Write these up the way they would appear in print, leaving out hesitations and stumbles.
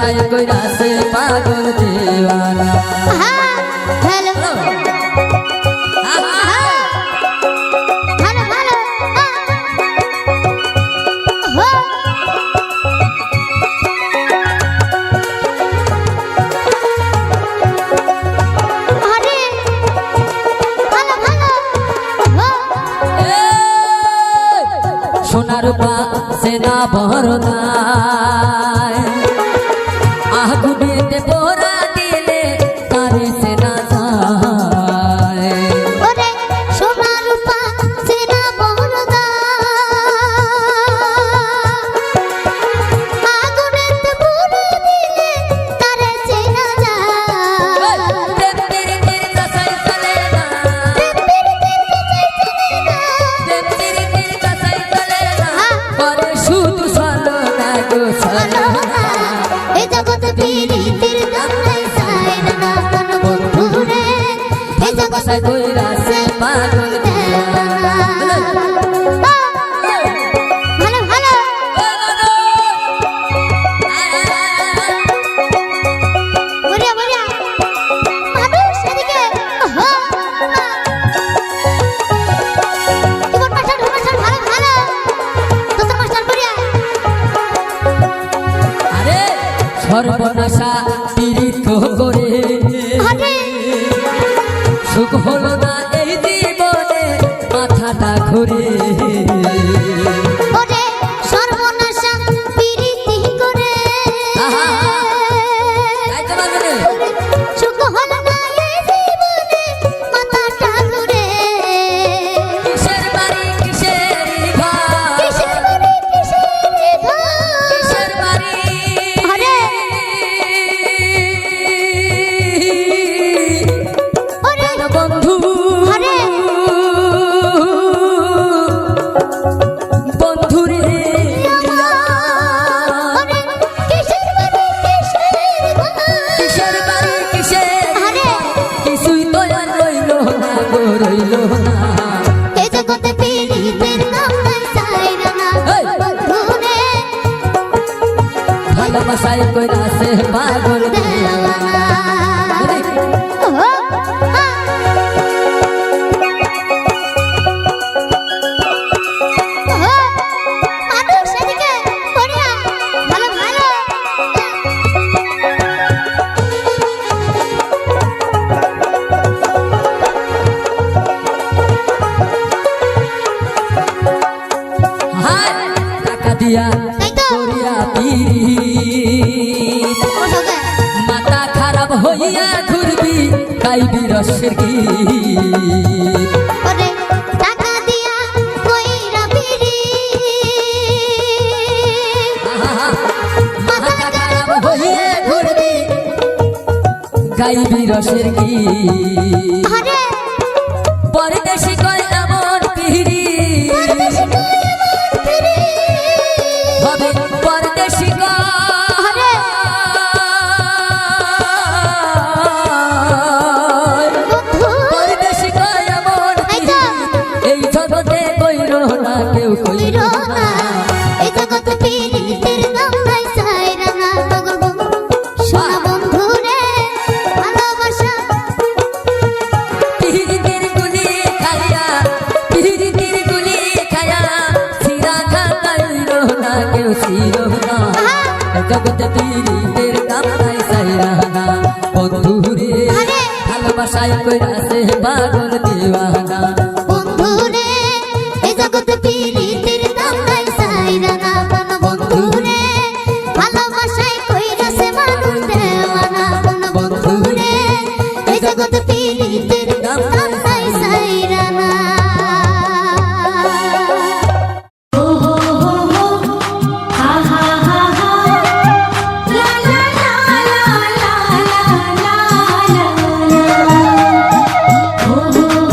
ভালোবাসায় কইরাছে পাগল দিওয়ানা। হ্যালো সোনার পাশে না বরদায় আগুনেতে পোড়া দিলে তারে সে না যায়। ওরে সোনার পাশে না বরদায় আগুনেতে পোড়া দিলে তারে সে না যায়। তেরে তেরে কাসাই চলে না, তেরে তেরে কাসাই চলে না, করে শুধু চলো না গো চলো না। এই জগতে পীড়িতের দাম নাই সাইন না কোন বন্ধুরে, এই জগতে কইরাছে পাগল দিওয়ানা। ভালো ভালো বড়িয়া বড়িয়া মানুষ এদিকে কিবোর্ড মাস্টার ভালো ভালো তোর মাস্টার বড়িয়া। আরে সর্বনাশা পীড়িত করে আরে সুখ হলো না এই জীবনে মাথাটা ঘুরে। ওরে সর্বনাশা পীড়িতি করে আহা, গাইতে পারবে না? সুখ হলো না এই জীবনে মাথাটা ঘুরে। কিসের বাড়ি কিসের ঘর, কিসের বাড়ি কিসের ঘর, কিসের বাড়ি আরে ওরে বন্ধু আরে বন্ধু রে ওরে কিসের বাড়ি কিসের ঘর, কিসের বাড়ি কিসের আরে কিছুই তো আর রইল না গো রইল না। এই জগতে পীড়িতের নাম নাই সাইরা না এই! বন্ধুরে, ভালোবাসায় কইরাছে পাগল দিওয়ানা। হায় টাকা দিয়া করিয়া পীড়িত, মাথা খারাপ হইয়া ঘুরবি গাইবি রসের গীত। আহা, মাথা খারাপ হইয়া ঘুরবি গাইবি রসের গীত। পরদেশি কয় এমন পীড়িত হবে পরদেশি পরদেশি কয় এমন এই জগতে কইর না কেউ কইর না। পীড়িতের গুলি খাইয়া পীড়িতের গুলি খাইয়া সিরা খাইল না কেউ ছিল না। জগতে পীড়িতের দাম নাই সাইরা না বন্ধু রে, ভালোবাসায় কইরাছে পাগল দিওয়ানা। বন্ধুরে এই জগতে পীড়িতের দাম নাই সাইরা না কোন বন্ধুরে, ভালোবাসায় কইরাছে মানুষ দেওয়ানা কোন বন্ধুরে, এই জগতে পীড়িতের দাম নাই সাইরা না। Oh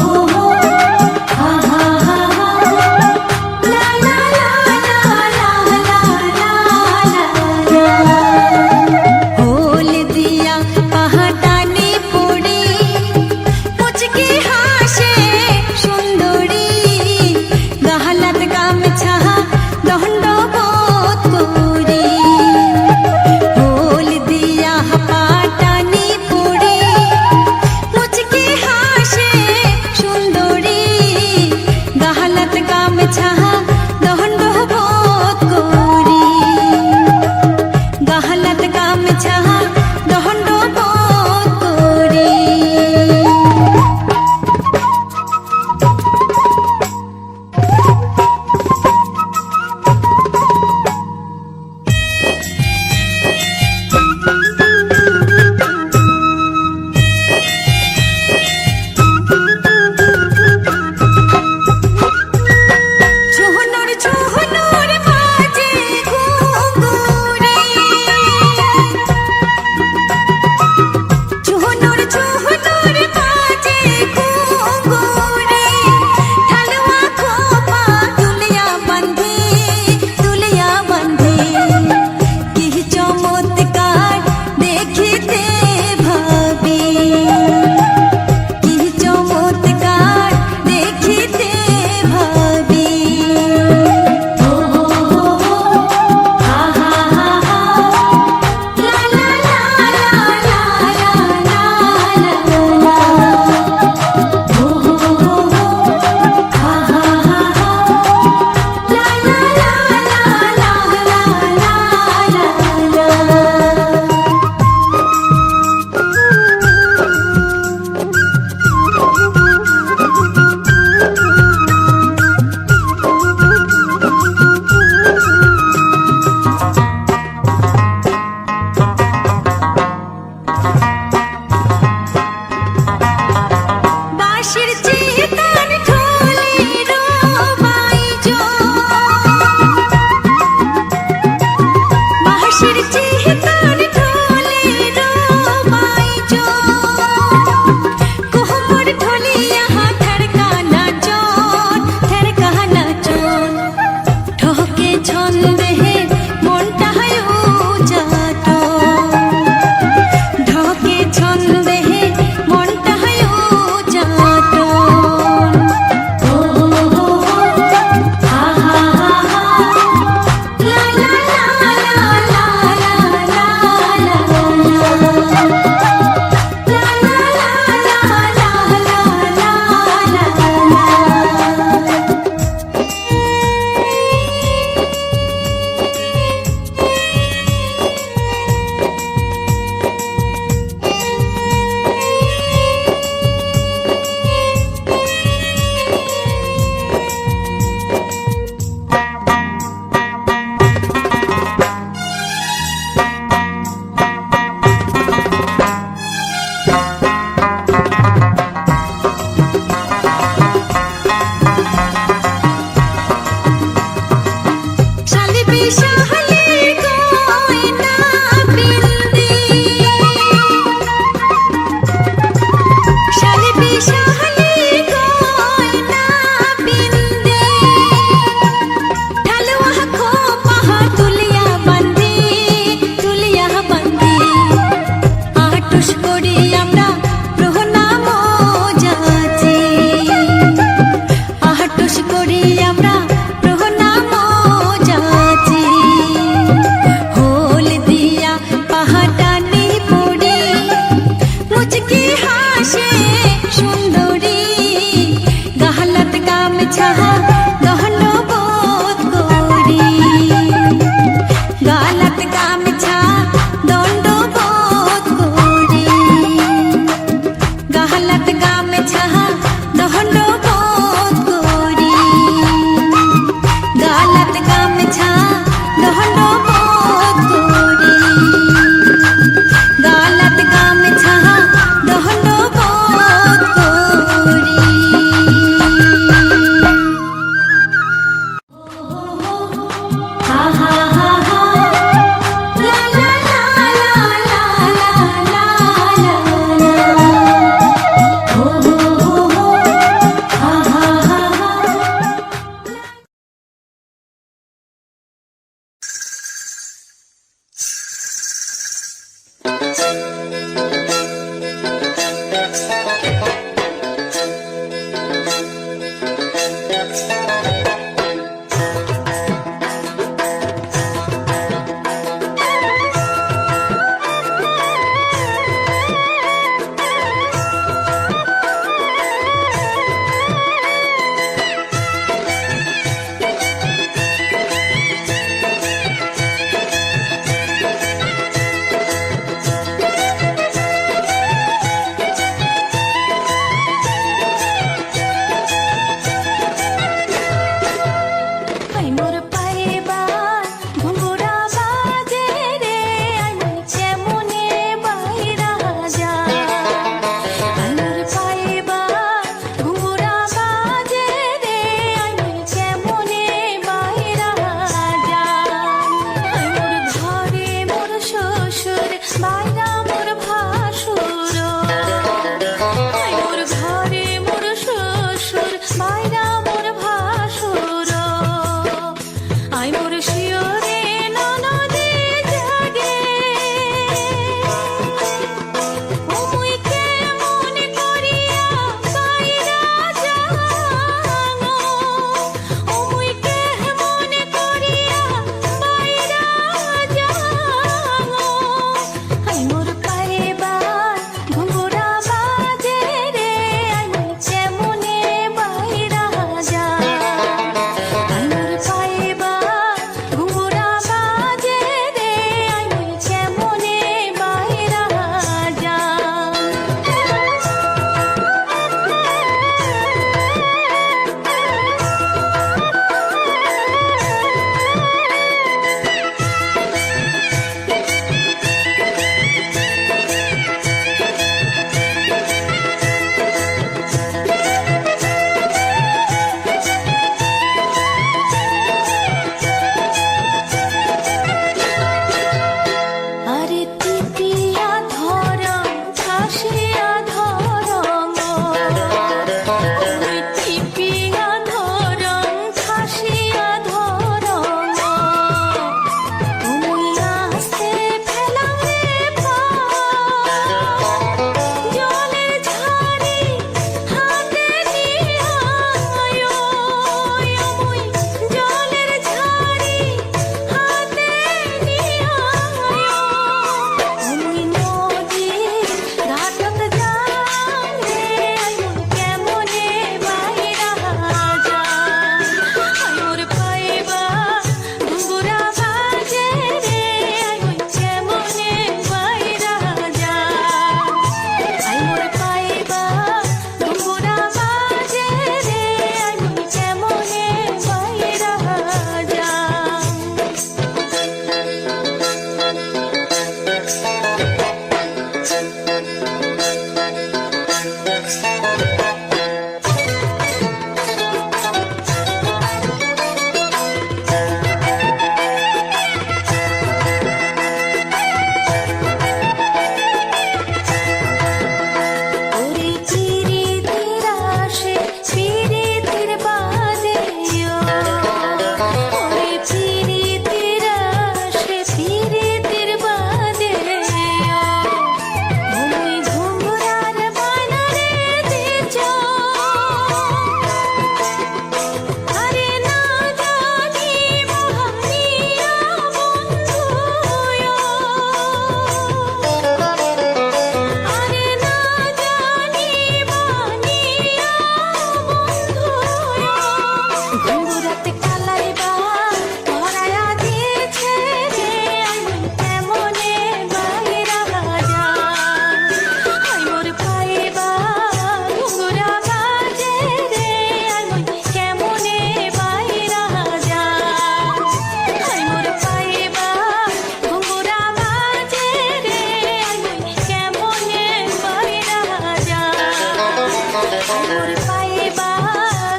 পাইবা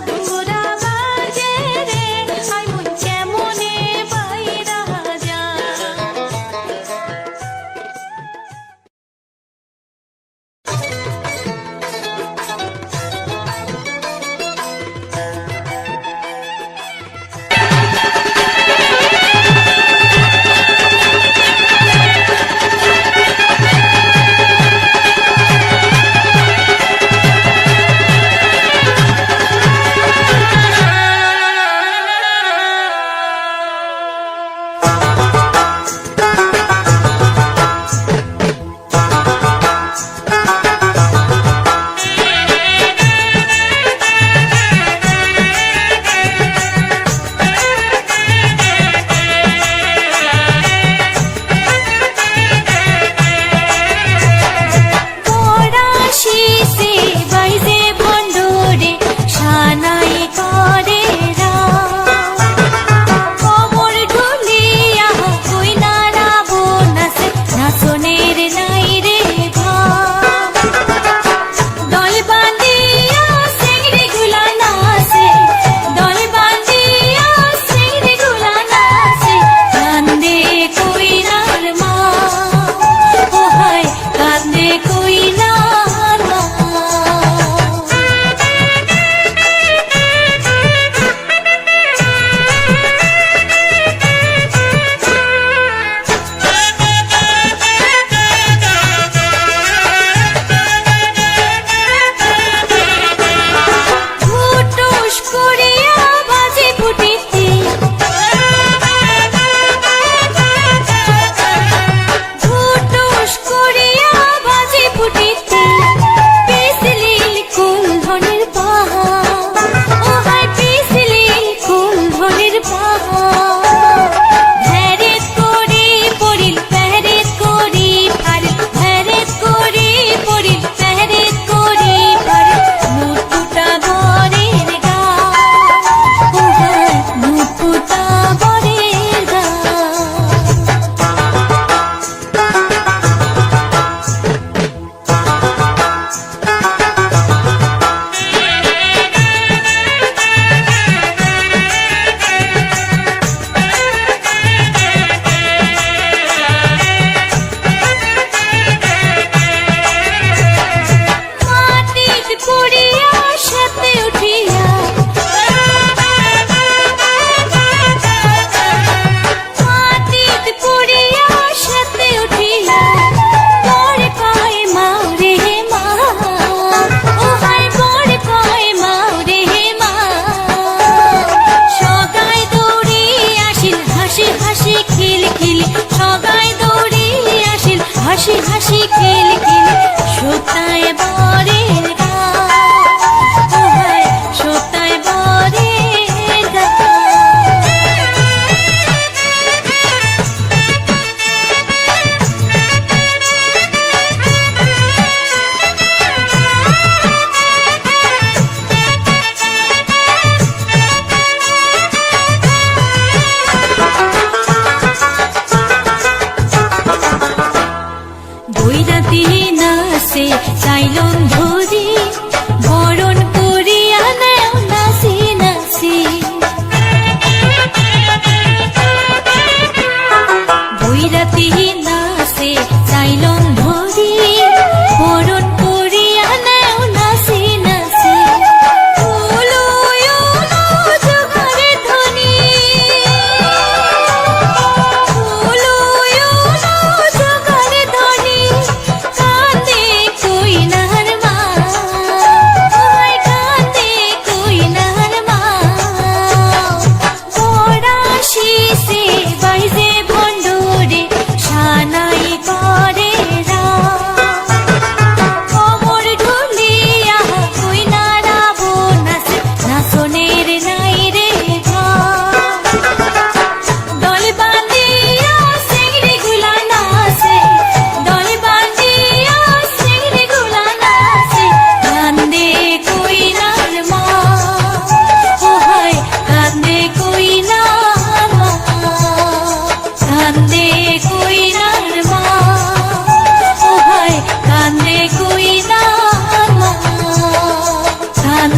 দুরা বাজে রে আই মন কেমনে বাইরা যা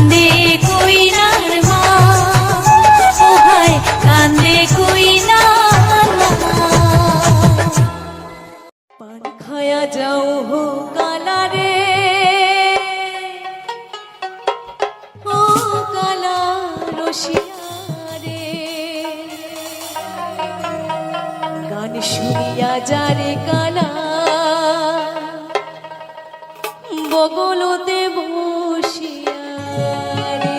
কান্দে কইনার মা ও হায় কান্দে কইনার মা পান খায়া যাও হো কালারে ও কালা রসিয়া রে গান শুনিয়া যারে কালা বগলতে বসিয়া রে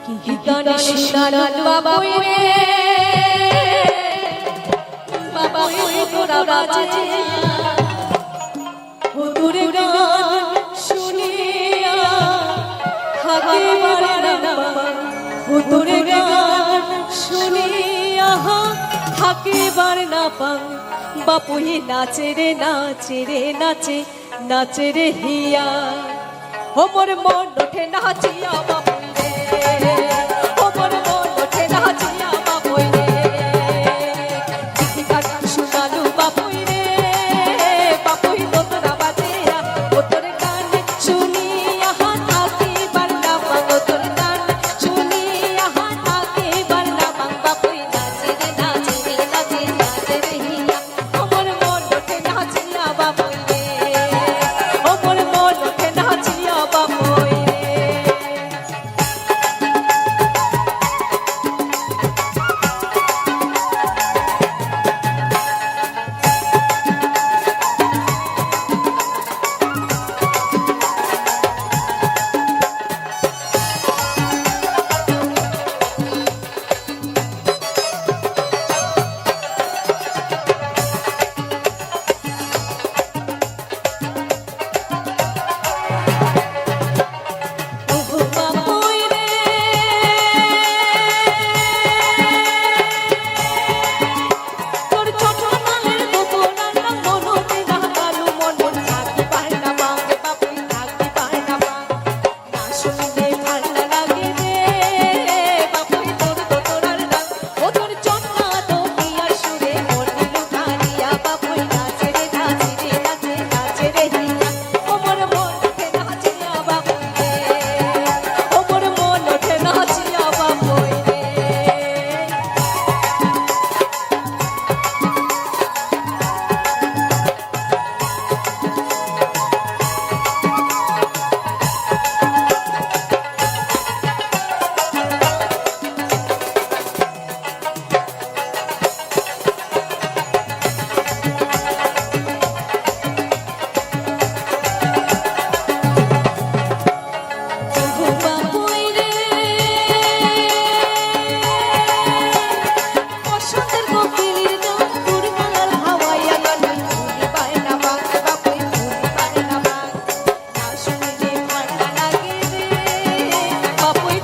কি গান শোনালো বাবুই রে বাবুই তোরা বাজে মধুর গান শুনিয়া থাকে বারে না মধুর গান শুনিয়া থাকে বারে না পাং বাপুই নাচে রে নাচে রে নাচে নাচে রে হিয়া ও মোর মন ওঠে নাচিয়া বাপুই রে ও মোর মন ওঠে নাচিয়া বাপুই রে কি গান শোনালো বাপুই রে বাপুই তোরা বাজিয়া ও তোর গান শুনিয়া থাকি বারনা পাং ও তোর গান শুনিয়া থাকি বারনা পাং বাপুই নাচে রে নাচে রে নাচে নাচে রে হিয়া ও মোর মন ওঠে নাচিয়া বাপুই রে ও মোর মন ওঠে নাচিয়া বাপুই রে বাপুই রে তোর ছোট নামের গোপনার নাম মনতে না কালু মন মন থাকতে পারে না বাঙ্গে বাপুই থাকতে পারে না বাং না শুনলে ভালো লাগে রে বাপুই তোরার গান ও তোর চন্না তো পিয়ার সুরে মন লুকানিয়া বাপুই নাচে রে নাচে রে নাচে নাচে রে হিয়া ও মোর মন ওঠে নাচিয়া বাপুই রে ও মোর মন ওঠে নাচিয়া বাপুই রে বাপুই রে বসন্তের কোকিলের গান তোর গলার হাওয়াইয়া গান ভুলি পায় না বাং বাপুই ভুলি পায় না বাং না শুনলে ভালো লাগে রে বাপুই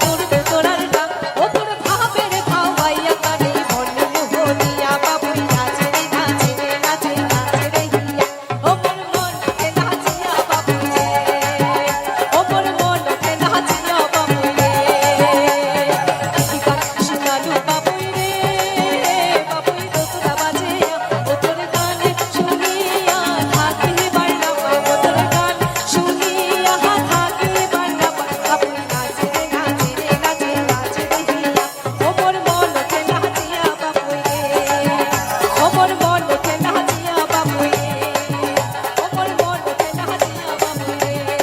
তোরার গান ও তোর ভাবের হাওয়াইয়া গানে মন মোহনিয়া বাপুই নাচে রে নাচে রে নাচে নাচে রে হিয়া ও মোর মন ওঠে নাচিয়া বাপুই রে ও মোর মন ওঠে নাচিয়া বাপুই রে কি গান শোনালো বাপুই রে বাপুই তোরা বাজিয়া ও তোর গান শুনিয়া থাকি বারনা পাং ও তোর গান শুনিয়া থাকি বারনা পাং বাপুই নাচে রে নাচে রে নাচে নাচে রে হিয়া ও মোর মন ওঠে নাচিয়া বাপুই রে ও মোর মন ওঠে নাচিয়া বাপুই রে ও মোর মন ওঠে নাচিয়া বাপুই রে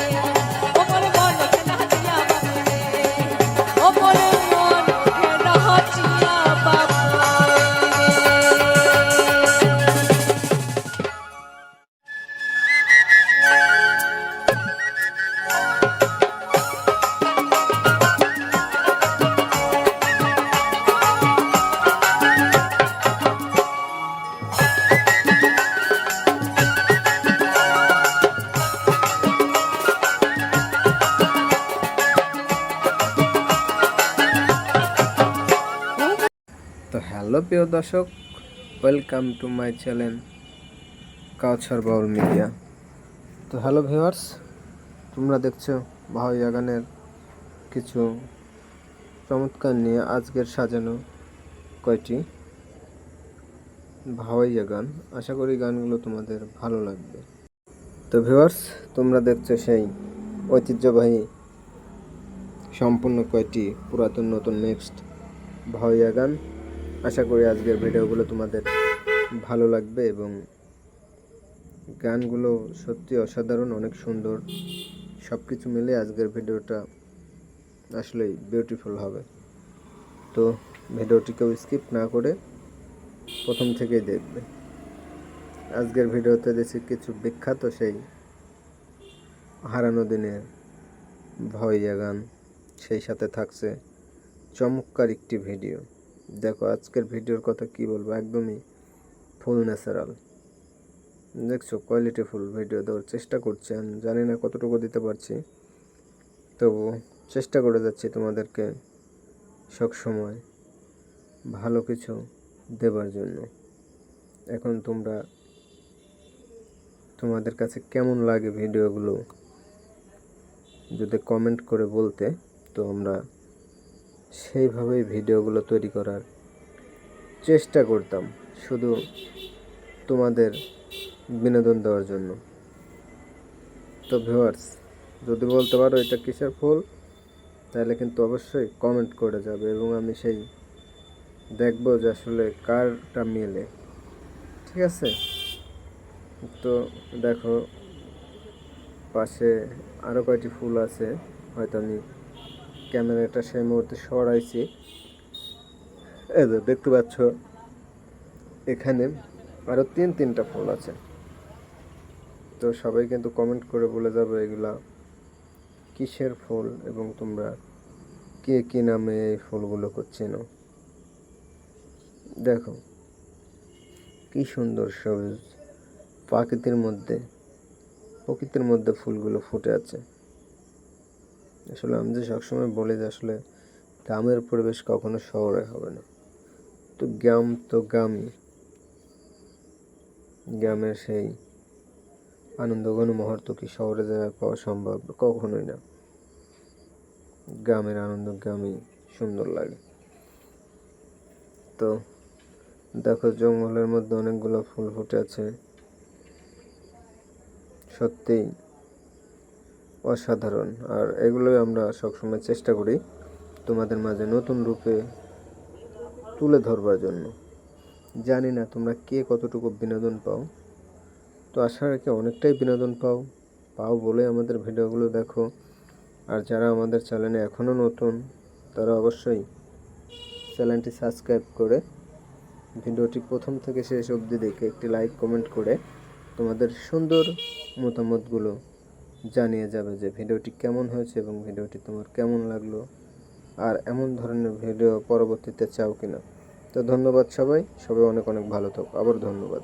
ও মোর মন ওঠে নাচিয়া বাপুই রে ও মোর মন ওঠে নাচিয়া বাপুই রে তো হ্যালো প্রিয় দর্শক, welcome to my channel Kawsar Baul media. তো হ্যালো ভিউয়ার্স, তোমরা দেখছো ভাওয়াইয়া গানের কিছু চমৎকার নিয়ে আজকের সাজানো কয়টি ভাওয়াইয়া গান। আশা করি গানগুলো তোমাদের ভালো লাগবে। তো ভিউয়ার্স, তোমরা দেখছো সেই ঐতিহ্যবাহী সম্পূর্ণ কয়টি পুরাতন নতুন মিক্সড ভাওয়াইয়া গান। আশা করি আজকের ভিডিওগুলো তোমাদের ভালো লাগবে এবং গানগুলো সত্যি অসাধারণ, অনেক সুন্দর। সব কিছু মিলে আজকের ভিডিওটা আসলেই বিউটিফুল হবে। তো ভিডিওটিকেও স্কিপ না করে প্রথম থেকেই দেখবে। আজকের ভিডিওতে দেখছি কিছু বিখ্যাত সেই হারানো দিনের ভাওয়াইয়া গান, সেই সাথে থাকছে চমৎকার একটি ভিডিও। দেখো আজকের ভিডিওর কথা কি বলবো, একদমই ফুল ন্যাচারাল। দেখছো কোয়ালিটিফুল ভিডিও দেওয়ার চেষ্টা করছি, আমি জানি না কতটুকু দিতে পারছি, তবু চেষ্টা করে যাচ্ছি তোমাদেরকে সব সময় ভালো কিছু দেবার জন্য। এখন তোমাদের কাছে কেমন লাগে ভিডিওগুলো যদি কমেন্ট করে বলতে, তো আমরা সেইভাবেই ভিডিওগুলো তৈরি করার চেষ্টা করতাম, শুধু তোমাদের বিনোদন দেওয়ার জন্য। তো ভিউয়ার্স, যদি বলতে পারো এটা কিসের ফুল, তাহলে কিন্তু অবশ্যই কমেন্ট করে যাবে এবং আমি সেই দেখবো যে আসলে কারটা মেলে। ঠিক আছে? তো দেখো পাশে আরও কয়টি ফুল আছে, হয়তো আমি ক্যামেরাটা সেই মুহূর্তে সরাইছি। এই যে দেখতে পাচ্ছ এখানে আরও তিনটা ফুল আছে। তো সবাই কিন্তু কমেন্ট করে বলে যাবে এগুলা কিসের ফুল এবং তোমরা কে কি নামে এই ফুলগুলো চেনো। দেখো কি সুন্দর সবুজ প্রকৃতির মধ্যে ফুলগুলো ফুটে আছে। আসলে আমি যে সবসময় বলি যে আসলে গ্রামের পরিবেশ কখনো শহরে হবে না। তো গ্রামই, গ্রামের সেই আনন্দঘন মুহূর্ত কি শহরে যাওয়া পাওয়া সম্ভব? কখনোই না। গ্রামের আনন্দ গ্রামেই সুন্দর লাগে। তো দেখো জঙ্গলের মধ্যে অনেকগুলো ফুল ফুটে আছে, সত্যিই অসাধারণ। আর এগুলোই আমরা সবসময় চেষ্টা করি তোমাদের মাঝে নতুন রূপে তুলে ধরবার জন্য। জানি না তোমরা কে কতটুকু বিনোদন পাও, তো আশা রাখি অনেকটাই বিনোদন পাও বলে আমাদের ভিডিওগুলো দেখো। আর যারা আমাদের চ্যানেলে এখনও নতুন, তারা অবশ্যই চ্যানেলটি সাবস্ক্রাইব করে ভিডিওটি প্রথম থেকে শেষ অবধি দেখে একটি লাইক কমেন্ট করে তোমাদের সুন্দর মতামতগুলো জানিয়ে যাবে যে ভিডিওটি কেমন হয়েছে এবং ভিডিওটি তোমার কেমন লাগলো, আর এমন ধরনের ভিডিও পরবর্তীতে চাও কিনা। তো ধন্যবাদ সবাই অনেক অনেক ভালো থাকো। আবার ধন্যবাদ।